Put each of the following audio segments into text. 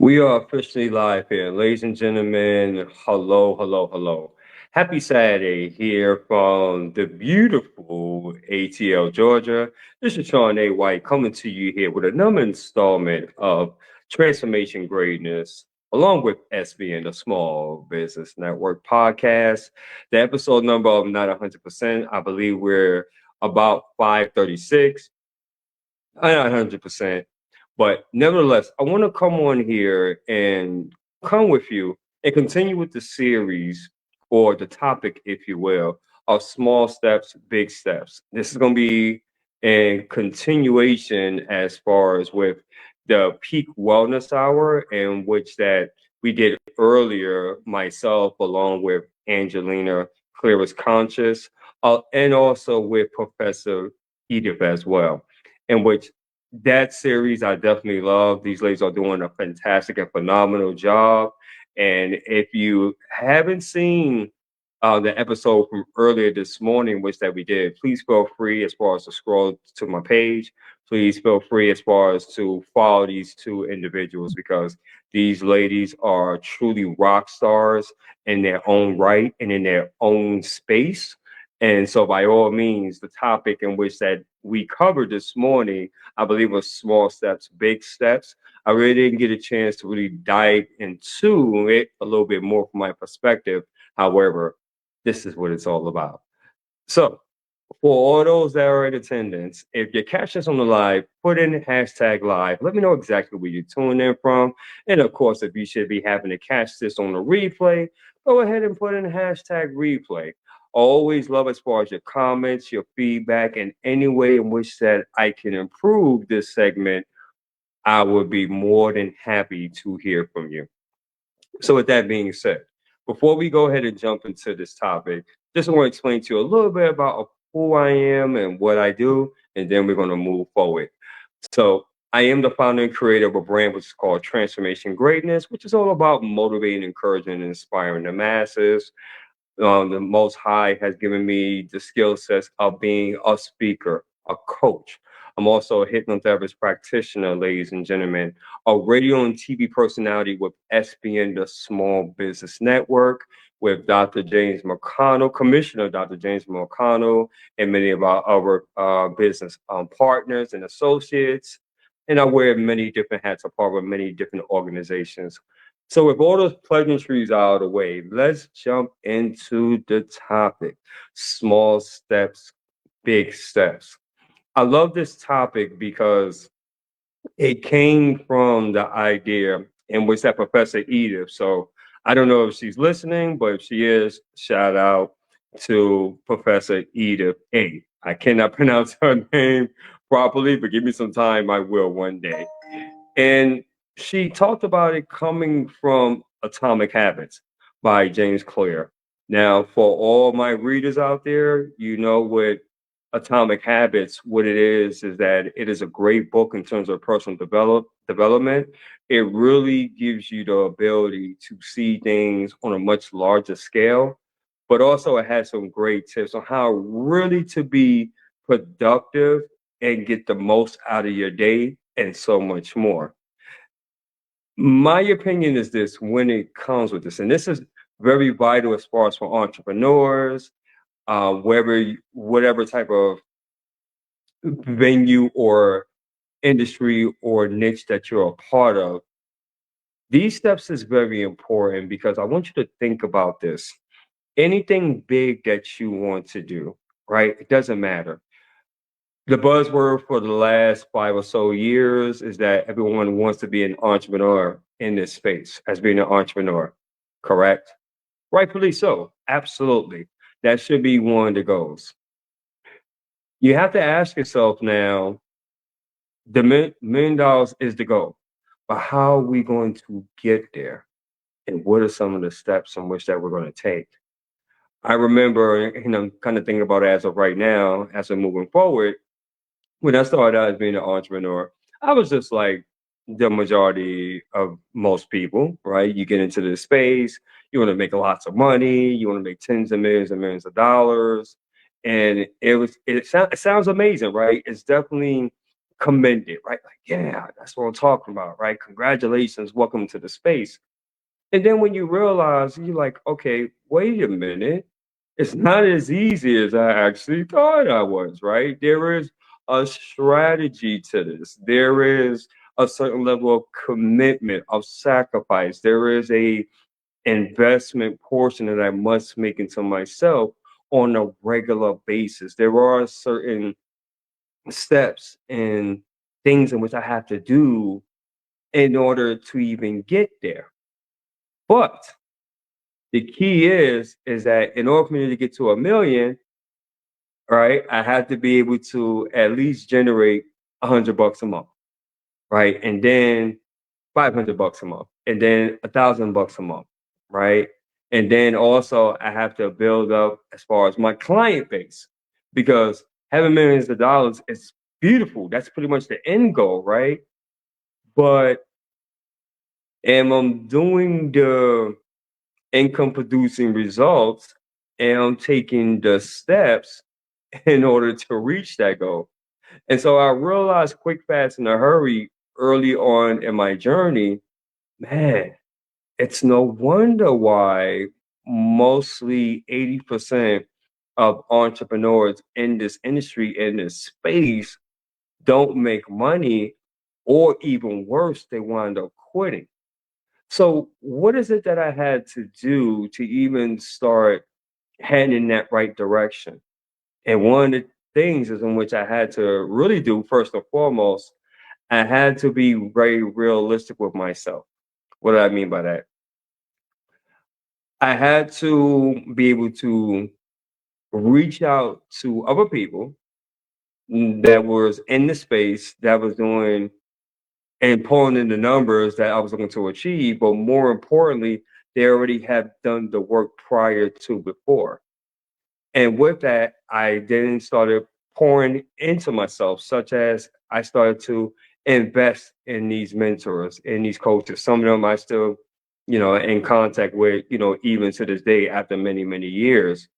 We are officially live here. Ladies and gentlemen, hello, hello, hello. Happy Saturday here from the beautiful ATL, Georgia. This is Sean A. White coming to you here with another installment of Transformation Greatness, along with SBN, the Small Business Network podcast. The episode number of not 100%, I believe we're about 536. Not 100%. But nevertheless, I want to come on here and come with you and continue with the series or the topic, if you will, of small steps, big steps. This is going to be in continuation as far as with the peak wellness hour, in which that we did earlier, myself along with Angelina, Clear as Conscious, and also with Professor Edith as well, in which that series I definitely love. These ladies are doing a fantastic and phenomenal job. And if you haven't seen the episode from earlier this morning, which that we did, please feel free as far as to scroll to my page. Please feel free as far as to follow these two individuals because these ladies are truly rock stars in their own right and in their own space. And so, by all means, the topic in which that we covered this morning, I believe, was small steps, big steps. I really didn't get a chance to really dive into it a little bit more from my perspective. However, this is what it's all about. So, for all those that are in attendance, if you catch us on the live, put in hashtag live. Let me know exactly where you're tuning in from. And of course, if you should be having to catch this on the replay, go ahead and put in hashtag replay. Always love as far as your comments, your feedback, and any way in which that I can improve this segment. I would be more than happy to hear from you. So with that being said, before we go ahead and jump into this topic, just want to explain to you a little bit about who I am and what I do, and then we're going to move forward. So I am the founder and creator of a brand which is called Transformation Greatness, which is all about motivating, encouraging, and inspiring the masses. The Most High has given me the skill sets of being a speaker, a coach. I'm also a hypnotherapist practitioner, ladies and gentlemen, a radio and TV personality with SBN, the Small Business Network, with Dr. James McConnell, Commissioner Dr. James McConnell, and many of our other business partners and associates. And I wear many different hats, a part of many different organizations. So with all those pleasantries out of the way, let's jump into the topic. Small steps, big steps. I love this topic because it came from the idea in which that Professor Edith. So I don't know if she's listening, but if she is, shout out to Professor Edith A. I cannot pronounce her name properly, but give me some time, I will one day. And she talked about it coming from Atomic Habits by James Clear. Now, for all my readers out there, you know what Atomic Habits, what it is that it is a great book in terms of personal development. It really gives you the ability to see things on a much larger scale, but also it has some great tips on how really to be productive and get the most out of your day and so much more. My opinion is this when it comes with this, and this is very vital as far as for entrepreneurs, whatever type of venue or industry or niche that you're a part of. These steps is very important because I want you to think about this. Anything big that you want to do, right? It doesn't matter. The buzzword for the last 5 or so years is that everyone wants to be an entrepreneur in this space as being an entrepreneur, correct? Rightfully so. Absolutely. That should be one of the goals. You have to ask yourself now, the $1 million is the goal, but how are we going to get there? And what are some of the steps in which that we're going to take? I remember, kind of thinking about it as of right now, as we're moving forward, when I started out as being an entrepreneur, I was just like the majority of most people, right? You get into this space, you want to make lots of money, you want to make tens of millions and millions of dollars. And it sounds amazing, right? It's definitely commended, right? Like, yeah, that's what I'm talking about, right? Congratulations, welcome to the space. And then when you realize, you're like, okay, wait a minute, it's not as easy as I actually thought I was, right? There is a strategy to this. There is a certain level of commitment, of sacrifice. There is a investment portion that I must make into myself on a regular basis. There are certain steps and things in which I have to do in order to even get there. But the key is that in order for me to get to a million, right, I have to be able to at least generate $100 a month, right? And then $500 a month, and then $1,000 a month, right? And then also I have to build up as far as my client base, because having millions of dollars is beautiful. That's pretty much the end goal, right? But am I doing the income producing results and I'm taking the steps in order to reach that goal? And so I realized quick, fast, in a hurry early on in my journey, man, it's no wonder why mostly 80% of entrepreneurs in this industry, in this space, don't make money, or even worse, they wind up quitting. So, what is it that I had to do to even start heading in that right direction? And one of the things is in which I had to really do, first and foremost, I had to be very realistic with myself. What do I mean by that? I had to be able to reach out to other people that was in the space that was doing and pulling in the numbers that I was looking to achieve, but more importantly, they already have done the work prior to before. And with that, I then started pouring into myself, such as I started to invest in these mentors, in these coaches. Some of them I still, in contact with, even to this day after many, many years,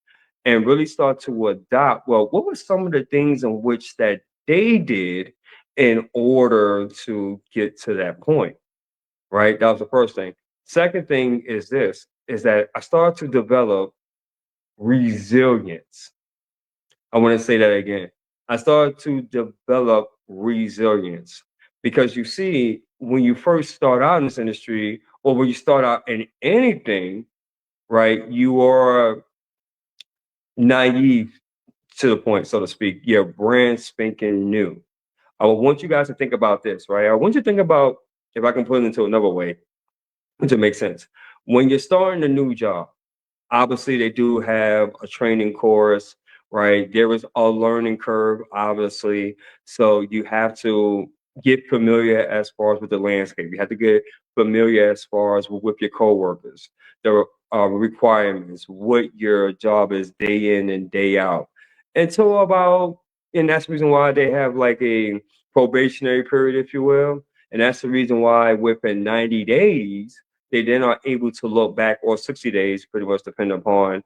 and really start to adopt, well, what were some of the things in which that they did in order to get to that point, right? That was the first thing. Second thing is this, is that I started to develop resilience. I want to say that again. I started to develop resilience, because you see, when you first start out in this industry, or when you start out in anything, right, you are naive to the point, so to speak. You're brand spanking new. I want you guys to think about this, right? I want you to think about, if I can put it into another way to make sense. When you're starting a new job, obviously they do have a training course, right? There is a learning curve, obviously. So you have to get familiar as far as with the landscape. You have to get familiar as far as with your coworkers, the requirements, what your job is day in and day out. Until about, and that's the reason why they have like a probationary period, if you will. And that's the reason why within 90 days, they then are able to look back, or 60 days, pretty much depending upon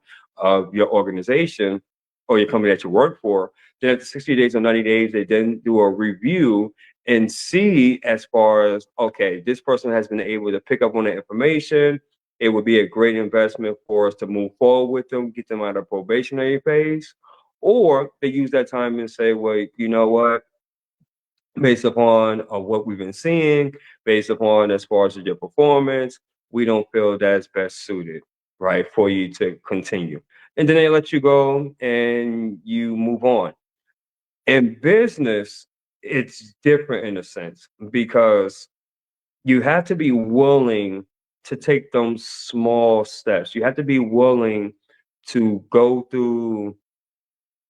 your organization or your company that you work for. Then after 60 days or 90 days, they then do a review and see as far as, okay, this person has been able to pick up on the information. It would be a great investment for us to move forward with them, get them out of probationary phase. Or they use that time and say, well, you know what? Based upon what we've been seeing, based upon as far as your performance, we don't feel that's best suited, right, for you to continue. And then they let you go and you move on. In business, it's different in a sense, because you have to be willing to take them small steps. You have to be willing to go through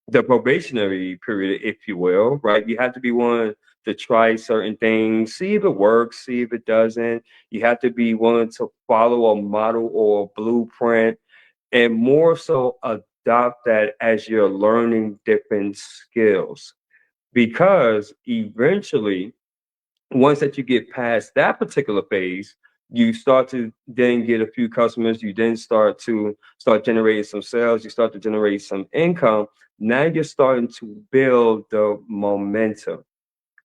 the probationary period, if you will, right? You have to be willing to try certain things, see if it works, see if it doesn't. You have to be willing to follow a model or a blueprint, and more so adopt that as you're learning different skills. Because eventually, once that you get past that particular phase, you start to then get a few customers. You then start generating some sales. You start to generate some income. Now you're starting to build the momentum.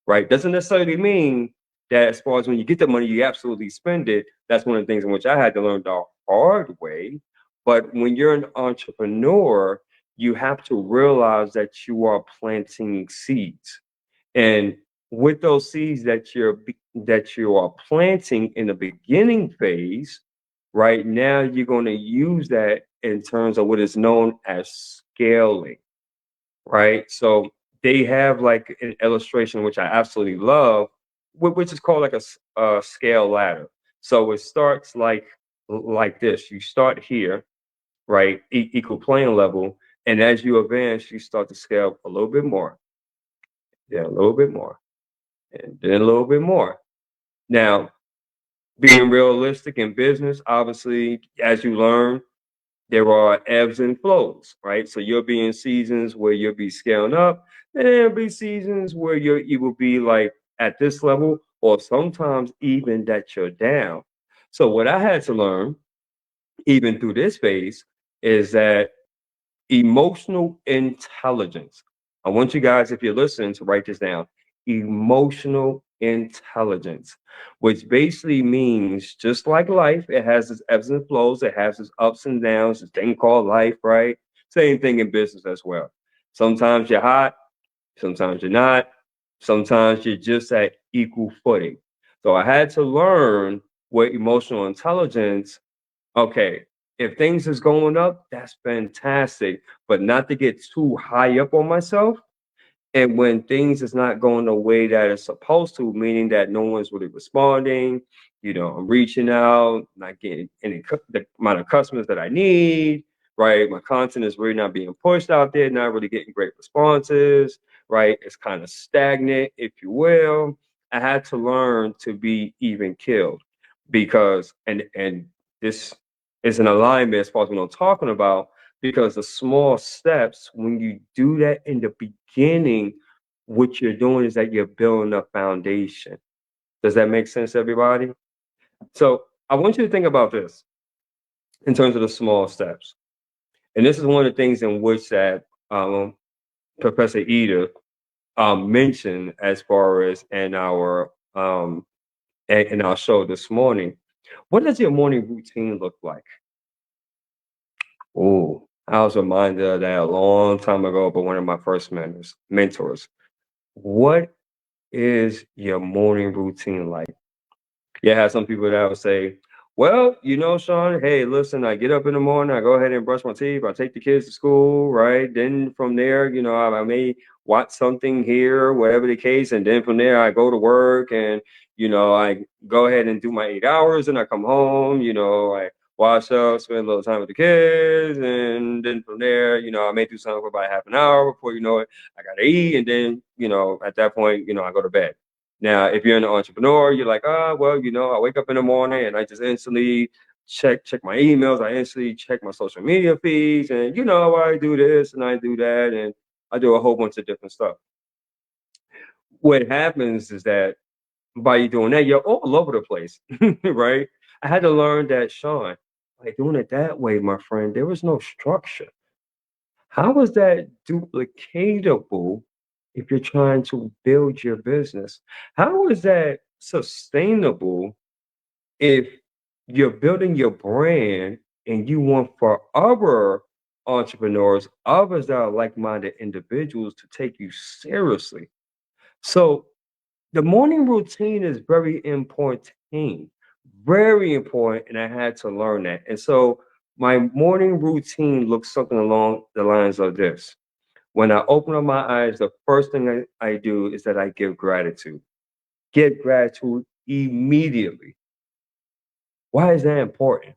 right? Doesn't necessarily mean that as far as when you get the money, you absolutely spend it. That's one of the things in which I had to learn the hard way. But when you're an entrepreneur, you have to realize that you are planting seeds. And with those seeds that you are planting in the beginning phase, right now you're going to use that in terms of what is known as scaling, right? So they have like an illustration which I absolutely love, which is called like a scale ladder. So it starts like this. You start here, right? Equal playing level, and as you advance, you start to scale a little bit more, then a little bit more, and then a little bit more. Now, being realistic in business, obviously, as you learn, there are ebbs and flows, right? So you'll be in seasons where you'll be scaling up, and there'll be seasons where you will be like at this level, or sometimes even that you're down. So what I had to learn, even through this phase, is that emotional intelligence. I want you guys, if you're listening, to write this down. Emotional intelligence, which basically means just like life, it has its ebbs and flows, it has its ups and downs, this thing called life, right? Same thing in business as well. Sometimes you're hot, sometimes you're not, sometimes you're just at equal footing. So I had to learn what emotional intelligence. Okay, if things is going up, that's fantastic, but not to get too high up on myself. And when things is not going the way that it's supposed to, meaning that no one's really responding, I'm reaching out, not getting the amount of customers that I need, right? My content is really not being pushed out there, not really getting great responses, right? It's kind of stagnant, if you will. I had to learn to be even killed because, and this is an alignment as far as what I'm talking about, because the small steps, when you do that in the beginning, what you're doing is that you're building a foundation. Does that make sense, everybody? So I want you to think about this in terms of the small steps. And this is one of the things in which that Professor Edith mentioned as far as in our show this morning. What does your morning routine look like? Oh, I was reminded of that a long time ago by one of my first mentors. What is your morning routine like? Yeah, I have some people that would say, well, Sean, hey, listen, I get up in the morning, I go ahead and brush my teeth, I take the kids to school, right? Then from there, I may watch something here, whatever the case. And then from there, I go to work and, I go ahead and do my 8 hours and I come home, I wash up, spend a little time with the kids. And then from there, I may do something for about half an hour before you know it, I got to eat. And then, at that point, I go to bed. Now, if you're an entrepreneur, you're like, well, I wake up in the morning and I just instantly check my emails. I instantly check my social media feeds, and I do this and I do that, and I do a whole bunch of different stuff. What happens is that by you doing that, you're all over the place, right? I had to learn that, Sean, by doing it that way, my friend, there was no structure. How is that duplicatable if you're trying to build your business? How is that sustainable if you're building your brand and you want for other entrepreneurs, others that are like minded individuals to take you seriously? So the morning routine is very important, and I had to learn that. And so my morning routine looks something along the lines of this. When I open up my eyes, the first thing I do is that I give gratitude. Give gratitude immediately. Why is that important?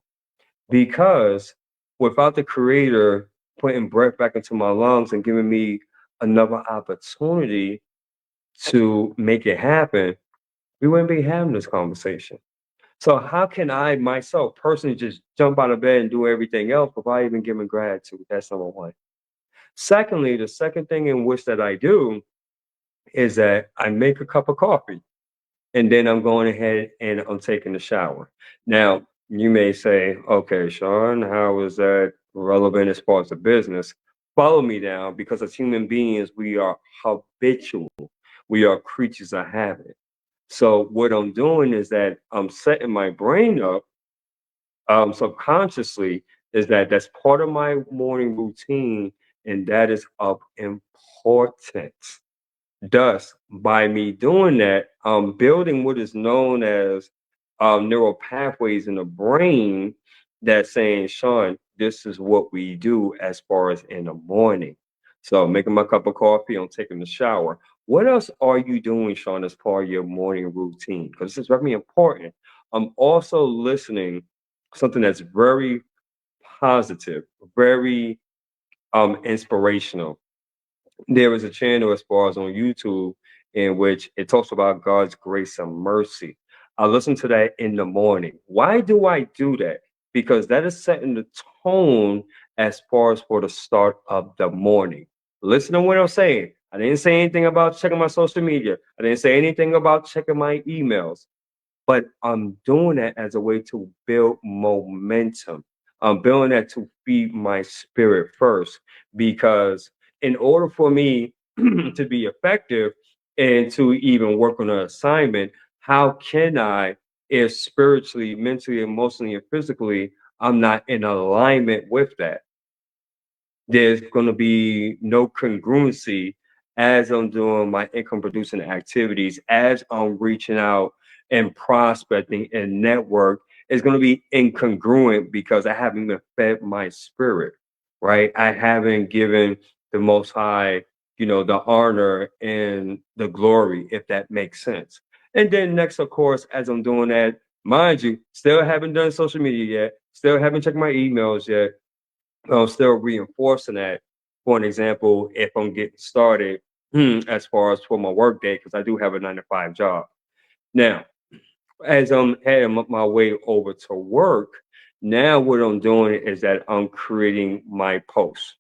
Because without the creator putting breath back into my lungs and giving me another opportunity to make it happen, we wouldn't be having this conversation. So how can I myself personally just jump out of bed and do everything else without even giving gratitude? That's number one. Secondly, the second thing in which that I do is that I make a cup of coffee and then I'm going ahead and I'm taking a shower. Now, you may say, okay, Sean, how is that relevant as far as the business? Follow me now, because as human beings, we are habitual. We are creatures of habit. So what I'm doing is that I'm setting my brain up subconsciously is that that's part of my morning routine, and that is of importance. Thus, by me doing that, I'm building what is known as neural pathways in the brain that's saying, Sean, this is what we do as far as in the morning. So, making my cup of coffee, I'm taking the shower. What else are you doing, Sean, as part of your morning routine? Because this is very important. I'm also listening something that's very positive, very inspirational. There is a channel as far as on YouTube in which it talks about God's grace and mercy. I listen to that in the morning. Why do I do that? Because that is setting the tone as far as for the start of the morning. Listen to what I'm saying. I didn't say anything about checking my social media. I didn't say anything about checking my emails, but I'm doing that as a way to build momentum. I'm building that to feed my spirit first, because in order for me to be effective and to even work on an assignment, how can I, if spiritually, mentally, emotionally, and physically, I'm not in alignment with that? There's going to be no congruency as I'm doing my income producing activities, as I'm reaching out and prospecting and network. It's going to be incongruent because I haven't been fed my spirit, right? I haven't given the Most High, the honor and the glory, if that makes sense. And then next, of course, as I'm doing that, mind you, still haven't done social media yet, still haven't checked my emails yet, still reinforcing that. For an example, if I'm getting started as far as for my work day, because I do have a 9 to 5 job. Now, as I'm heading my way over to work, now what I'm doing is that I'm creating my posts,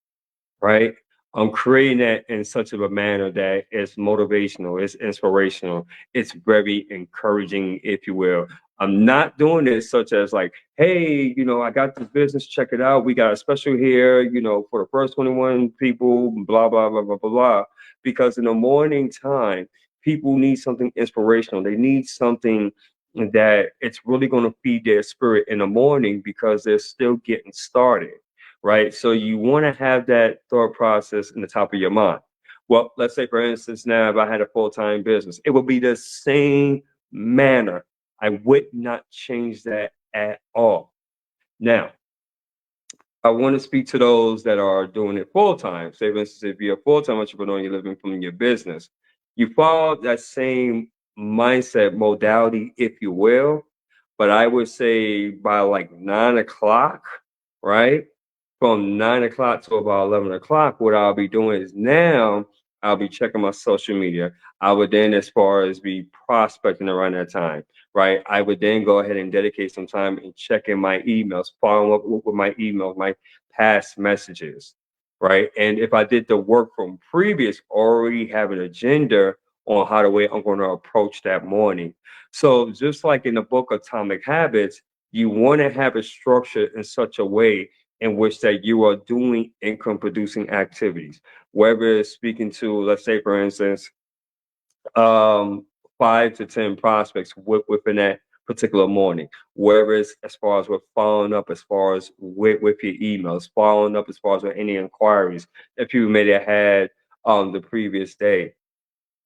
right? I'm creating that in such of a manner that it's motivational, it's inspirational, it's very encouraging, if you will. I'm not doing this such as like, hey, I got this business, check it out. We got a special here, for the first 21 people, blah, blah, blah, blah, blah, blah. Because in the morning time, people need something inspirational. They need something that it's really going to feed their spirit in the morning because they're still getting started, right? So you want to have that thought process in the top of your mind. Well, let's say, for instance, now if I had a full time business, it would be the same manner. I would not change that at all. Now, I want to speak to those that are doing it full time. Say, for instance, if you're a full time entrepreneur and you're living from your business, you follow that same mindset modality, if you will. But I would say by like 9 o'clock, right? From 9 o'clock to about 11 o'clock, what I'll be doing is now I'll be checking my social media. I would then, as far as be prospecting around that time, right? I would then go ahead and dedicate some time and checking my emails, following up with my emails, my past messages, right? And if I did the work from previous, already have an agenda on how the way I'm going to approach that morning. So just like in the book Atomic Habits, you want to have it structured in such a way in which that you are doing income producing activities, whether it's speaking to, let's say, for instance, um, 5 to 10 prospects within that particular morning, whether it's as far as with following up, as far as with your emails, following up as far as with any inquiries that you may have had the previous day.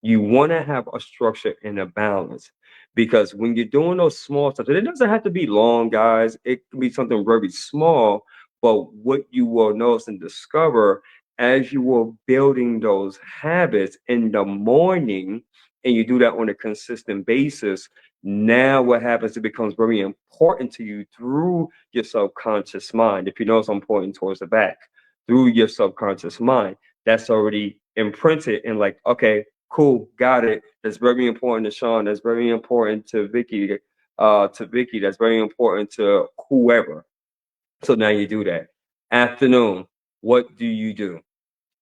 You want to have a structure and a balance, because when you're doing those small stuff, it doesn't have to be long, guys. It can be something very small, but what you will notice and discover as you are building those habits in the morning, and you do that on a consistent basis, now what happens, it becomes very important to you through your subconscious mind. If you notice, I'm pointing towards the back. Through your subconscious mind, that's already imprinted and like, okay, cool, got it. That's very important to Sean. That's very important to Vicky. To Vicky, that's very important to whoever. So now you do that. Afternoon, what do you do?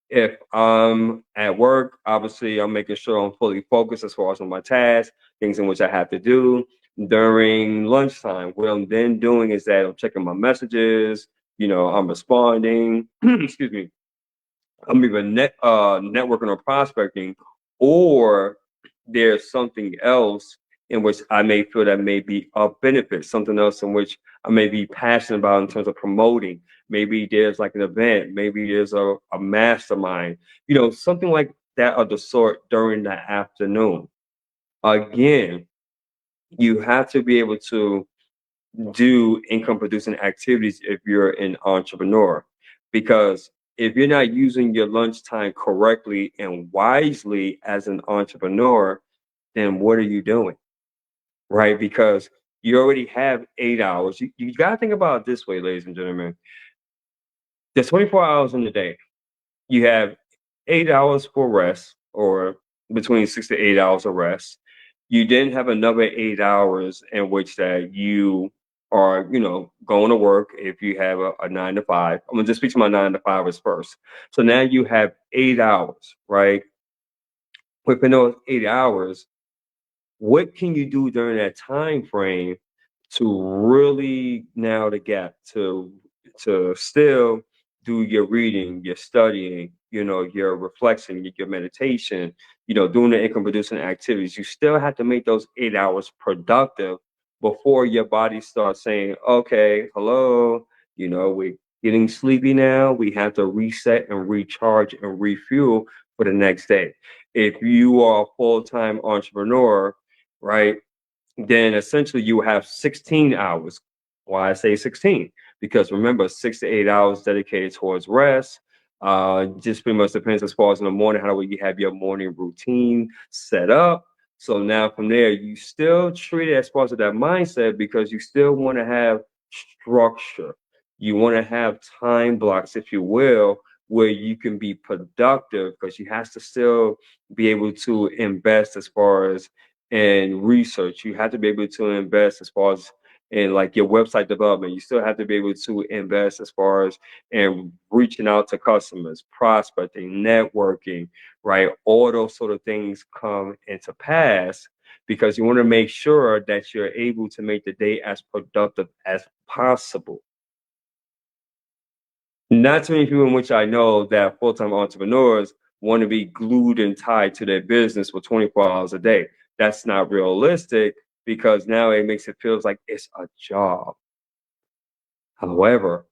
If I'm at work, obviously I'm making sure I'm fully focused as far as on my tasks, things in which I have to do. During lunchtime, what I'm then doing is that I'm checking my messages. I'm responding. Excuse me. I'm either networking or prospecting, or there's something else in which I may feel that may be of benefit, something else in which I may be passionate about in terms of promoting. Maybe there's like an event, maybe there's a mastermind, something like that of the sort during the afternoon. Again, you have to be able to do income producing activities if you're an entrepreneur. Because if you're not using your lunchtime correctly and wisely as an entrepreneur, then what are you doing? Right? Because you already have 8 hours. You got to think about it this way, ladies and gentlemen. There's 24 hours in the day. You have 8 hours for rest, or between 6 to 8 hours of rest. You then have another 8 hours in which that you are, going to work if you have a 9 to 5. I'm gonna just speak to my 9 to 5ers first. So now you have 8 hours, right? Within those 8 hours, what can you do during that time frame to really narrow the gap to still do your reading, your studying, your reflection, your meditation, doing the income producing activities? You still have to make those 8 hours productive before your body starts saying, okay, hello, we're getting sleepy now. We have to reset and recharge and refuel for the next day. If you are a full-time entrepreneur, right, then essentially you have 16 hours. Why I say 16? Because remember, 6 to 8 hours dedicated towards rest. Just pretty much depends as far as in the morning, how you have your morning routine set up. So now from there, you still treat it as far as that mindset because you still want to have structure. You want to have time blocks, if you will, where you can be productive because you have to still be able to invest as far as in research. You have to be able to invest as far as in like your website development. You still have to be able to invest as far as in reaching out to customers, prospecting, networking, right? All those sort of things come into pass because you want to make sure that you're able to make the day as productive as possible. Not too many people in which I know that full-time entrepreneurs want to be glued and tied to their business for 24 hours a day. That's not realistic because now it makes it feels like it's a job. However,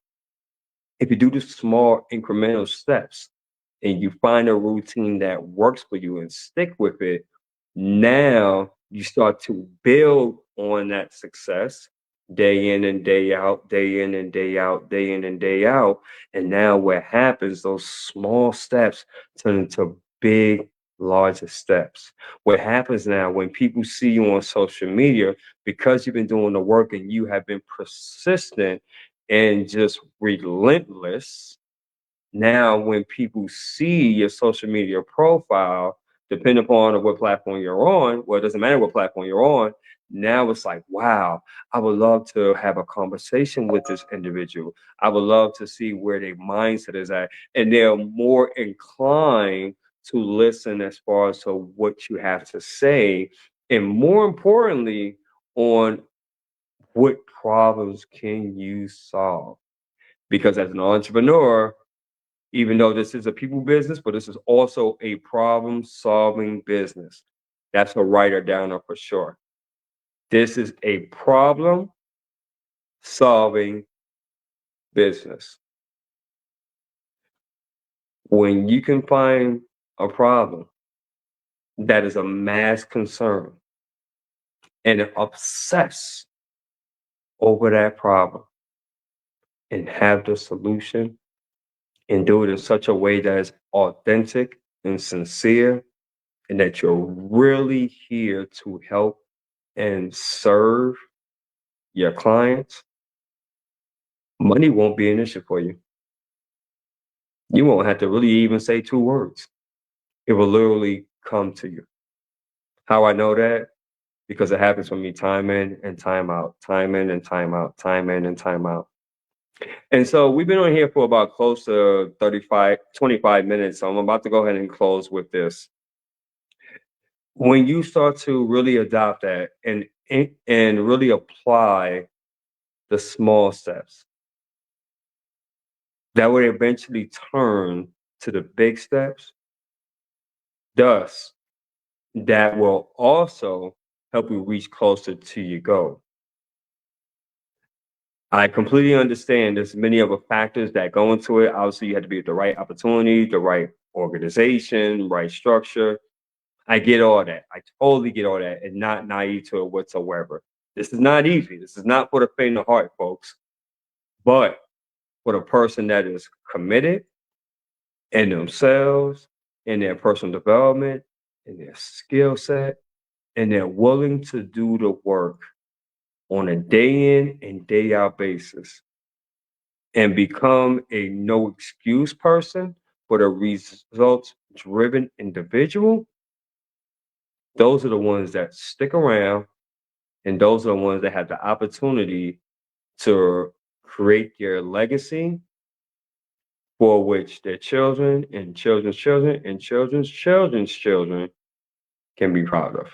if you do the small incremental steps and you find a routine that works for you and stick with it, now you start to build on that success day in and day out, day in and day out, day in and day out. And now what happens, those small steps turn into big, larger steps. What happens now when people see you on social media, because you've been doing the work and you have been persistent and just relentless, now when people see your social media profile, depending upon what platform you're on, well, it doesn't matter what platform you're on, now it's like, wow, I would love to have a conversation with this individual. I would love to see where their mindset is at. And they're more inclined to listen as far as to what you have to say. And more importantly, on what problems can you solve? Because as an entrepreneur, even though this is a people business, but this is also a problem solving business. That's a writer downer for sure. This is a problem solving business. When you can find a problem that is a mass concern and obsess over that problem and have the solution and do it in such a way that is authentic and sincere and that you're really here to help and serve your clients, money won't be an issue for you. You won't have to really even say 2 words. It will literally come to you. How I know that? Because it happens for me time in and time out, time in and time out, time in and time out. And so we've been on here for about close to 25 minutes. So I'm about to go ahead and close with this. When you start to really adopt that and really apply the small steps, that would eventually turn to the big steps. Thus, that will also help you reach closer to your goal. I completely understand there's many other factors that go into it. Obviously, you have to be at the right opportunity, the right organization, right structure. I get all that. I totally get all that and not naive to it whatsoever. This is not easy. This is not for the faint of heart, folks. But for the person that is committed in themselves, in their personal development, in their skill set, and they're willing to do the work on a day in and day out basis and become a no excuse person, but a results driven individual, those are the ones that stick around and those are the ones that have the opportunity to create their legacy for which their children and children's children and children's children's children can be proud of.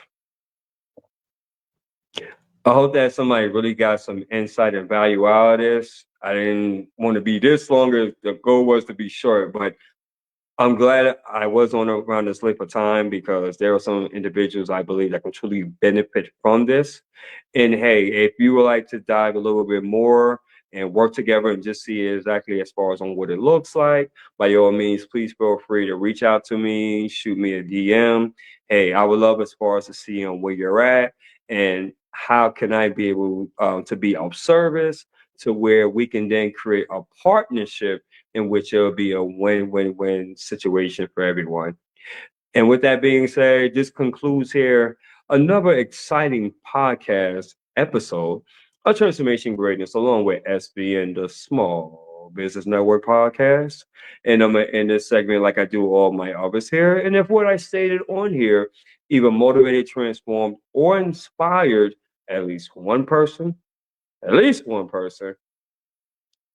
I hope that somebody really got some insight and value out of this. I didn't want to be this longer. The goal was to be short, but I'm glad I was on around this length of time because there are some individuals I believe that can truly benefit from this. And hey, if you would like to dive a little bit more and work together and just see exactly as far as on what it looks like, by all means, please feel free to reach out to me, shoot me a DM. Hey, I would love as far as to see on where you're at and how can I be able to be of service to where we can then create a partnership in which it'll be a win-win-win situation for everyone. And with that being said, this concludes here another exciting podcast episode of Transformation Greatness, along with SBN, the Small Business Network podcast. And I'm gonna end this segment like I do all my others here. And if what I stated on here either motivated, transformed, or inspired at least one person,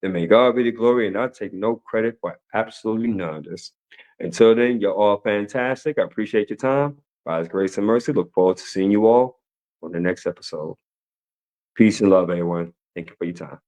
then may God be the glory, and I take no credit for absolutely none of this. Until then, you're all fantastic. I appreciate your time. By His grace and mercy, look forward to seeing you all on the next episode. Peace and love, everyone. Thank you for your time.